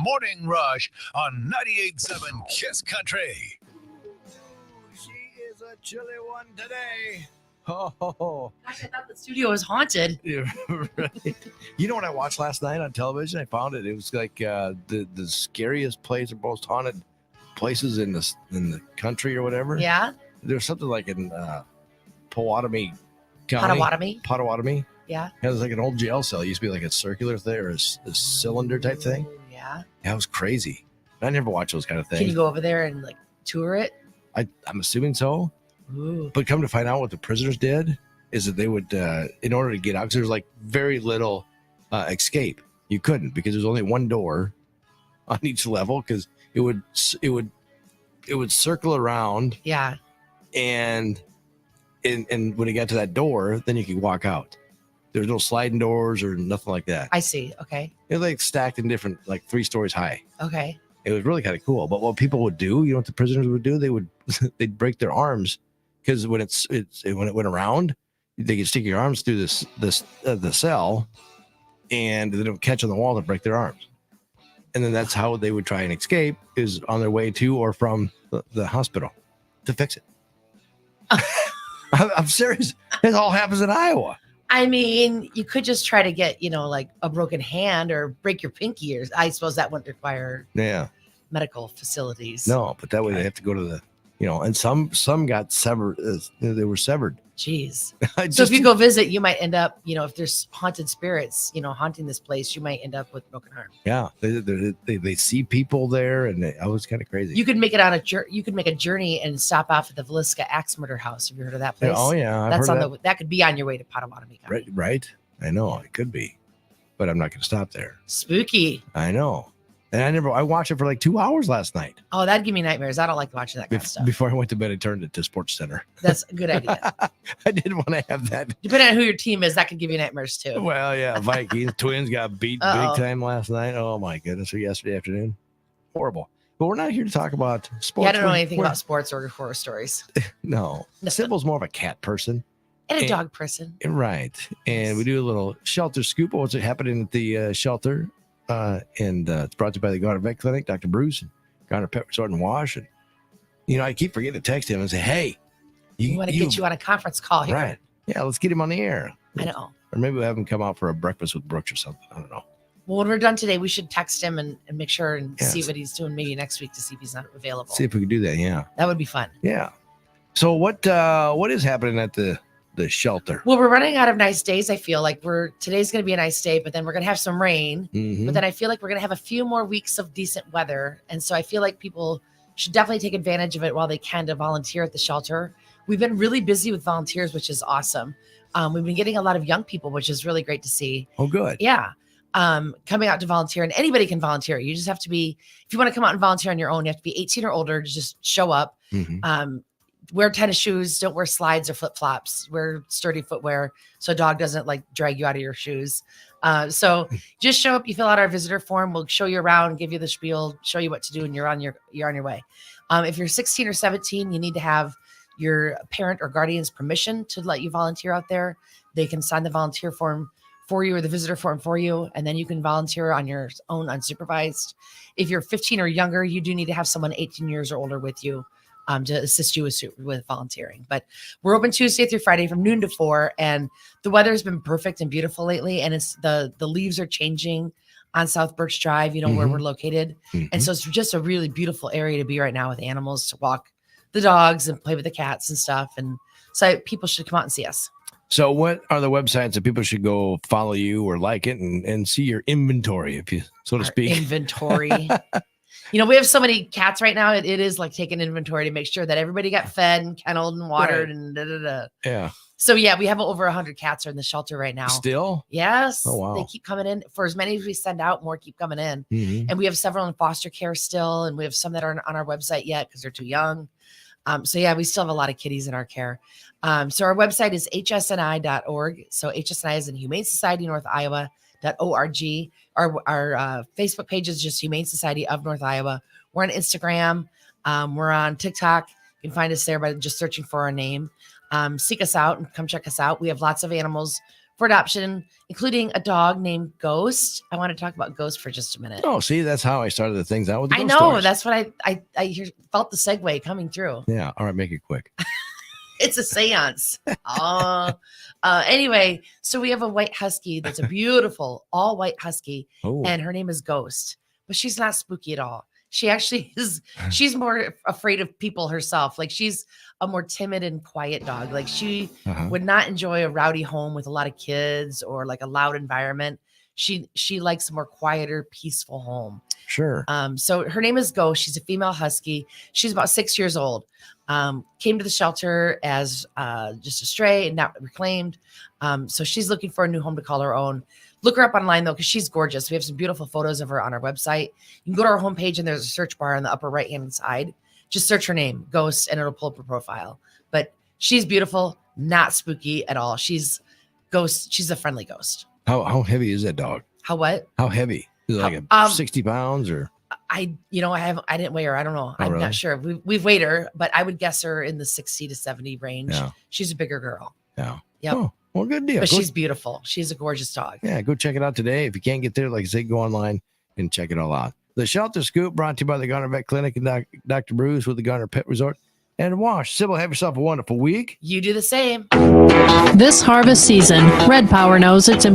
Morning Rush on 98.7 Kiss Country. She is a chilly one today. Oh, Gosh, I thought the studio was haunted. yeah, right. You know what I watched last night on television? I found it. It was like the scariest place or most haunted places in the country or whatever. Yeah? There was something like in Potawatomi County. Potawatomi. Yeah. It was like an old jail cell. It used to be like a circular thing or a cylinder type thing. Yeah. Yeah, it was crazy. I never watched those kind of things. Can you go over there and like tour it? I'm assuming so. Ooh. But come to find out what the prisoners did is that they would, in order to get out, because there's like very little escape. You couldn't because there's only one door on each level because it would circle around. Yeah. And when it got to that door, then you could walk out. There's no sliding doors or nothing like that. I see. Okay. It was like stacked in different, like 3 stories high. Okay. It was really kind of cool. But what people would do, you know what the prisoners would do? They'd break their arms because when it went around, they could stick your arms through the cell, and then it would catch on the wall to break their arms. And then that's how they would try and escape, is on their way to or from the hospital to fix it. I'm serious. It all happens in Iowa. I mean, you could just try to get, like a broken hand or break your pinky, or I suppose that wouldn't require medical facilities. No, but that way they have to go to the, and some got severed. They were severed. Jeez. So if you go visit, you might end up, if there's haunted spirits, haunting this place, you might end up with broken arm. Yeah, they see people there, and I was kind of crazy. You could make it on you could make a journey and stop off at the Villisca Axe Murder House. Have you heard of that place? Oh yeah, that's on that could be on your way to Potawatomi County. Right. I know it could be, but I'm not going to stop there. Spooky. I know. And I watched it for like 2 hours last night. Oh, that'd give me nightmares. I don't like watching that kind of stuff. Before I went to bed, I turned it to Sports Center. That's a good idea. I did want to have that. Depending on who your team is, that could give you nightmares too. Well, yeah, Vikings Twins got beat big time last night. Oh my goodness! Or yesterday afternoon, horrible. But we're not here to talk about sports. Yeah, I don't know anything about sports or horror stories. No, Sybil's more of a cat person. And a dog person. Right. And we do a little shelter scoop of what's happening at the shelter. And it's brought to you by the Garner Vet Clinic, Dr. Bruce, and Garner Pet Resort and Wash. And, I keep forgetting to text him and say, hey. We want to get you on a conference call here. Right. Yeah, let's get him on the air. I know. Or maybe we'll have him come out for a breakfast with Brooks or something. I don't know. Well, when we're done today, we should text him and make sure and see what he's doing maybe next week to see if he's not available. See if we can do that, yeah. That would be fun. Yeah. So what is happening at the shelter? Well, we're running out of nice days. I feel like today's going to be a nice day, but then we're going to have some rain. Mm-hmm. But then I feel like we're going to have a few more weeks of decent weather. And so I feel like people should definitely take advantage of it while they can to volunteer at the shelter. We've been really busy with volunteers, which is awesome. We've been getting a lot of young people, which is really great to see. Oh, good. Yeah. Coming out to volunteer, and anybody can volunteer. You just have to be, if you want to come out and volunteer on your own, you have to be 18 or older to just show up. Mm-hmm. Wear tennis shoes, don't wear slides or flip flops, wear sturdy footwear so a dog doesn't like drag you out of your shoes. So just show up, you fill out our visitor form, we'll show you around, give you the spiel, show you what to do, and you're on your way. If you're 16 or 17, you need to have your parent or guardian's permission to let you volunteer out there. They can sign the volunteer form for you or the visitor form for you, and then you can volunteer on your own unsupervised. If you're 15 or younger, you do need to have someone 18 years or older with you to assist you with volunteering. But we're open Tuesday through Friday from noon to 4, and the weather has been perfect and beautiful lately, and it's the leaves are changing on South Birch Drive, where we're located. Mm-hmm. And so it's just a really beautiful area to be right now with animals, to walk the dogs and play with the cats and stuff. And so people should come out and see us. So what are the websites that people should go follow you or like it and see your inventory, if you so to speak? Inventory. We have so many cats right now. It is like taking inventory to make sure that everybody got fed and kenneled and watered and da-da-da. Yeah. So yeah, we have over 100 cats are in the shelter right now. Still? Yes. Oh, wow. They keep coming in. For as many as we send out, more keep coming in. Mm-hmm. And we have several in foster care still. And we have some that aren't on our website yet because they're too young. So yeah, we still have a lot of kitties in our care. So our website is hsni.org. So HSNI is in Humane Society North Iowa.org. Our Facebook page is just Humane Society of North Iowa. We're on Instagram. We're on TikTok. You can find us there by just searching for our name. Seek us out and come check us out. We have lots of animals for adoption, including a dog named Ghost. I want to talk about Ghost for just a minute. Oh, see, that's how I started the things out with the I ghost know. stories. That's what felt the segue coming through. Yeah. All right. Make it quick. It's a seance. Anyway, so we have a white husky that's a beautiful all white husky, Oh, and her name is Ghost, but she's not spooky at all. She actually is. She's more afraid of people herself. Like she's a more timid and quiet dog. Like she would not enjoy a rowdy home with a lot of kids or like a loud environment. She likes a more quieter, peaceful home. sure. So her name is Ghost. She's a female husky. She's about 6 years old. Came to the shelter as just a stray and not reclaimed. So she's looking for a new home to call her own. Look her up online though, because she's gorgeous. We have some beautiful photos of her on our website. You can go to our homepage and there's a search bar on the upper right-hand side. Just search her name, Ghost, and it'll pull up her profile. But she's beautiful, not spooky at all. She's Ghost. She's a friendly ghost. How heavy is that dog? How what? How heavy? Is it like 60 pounds or? I didn't weigh her. I don't know. I'm really? not sure. We've weighed her, but I would guess her in the 60 to 70 range. Yeah. She's a bigger girl. Yeah. Yep. Oh, well, good deal. But Go- she's beautiful. She's a gorgeous dog. Yeah, go check it out today. If you can't get there, like I say, go online and check it all out. The Shelter Scoop brought to you by the Garner Vet Clinic and Dr. Bruce with the Garner Pet Resort and Wash. Sybil, have yourself a wonderful week. You do the same. This harvest season, Red Power knows it's important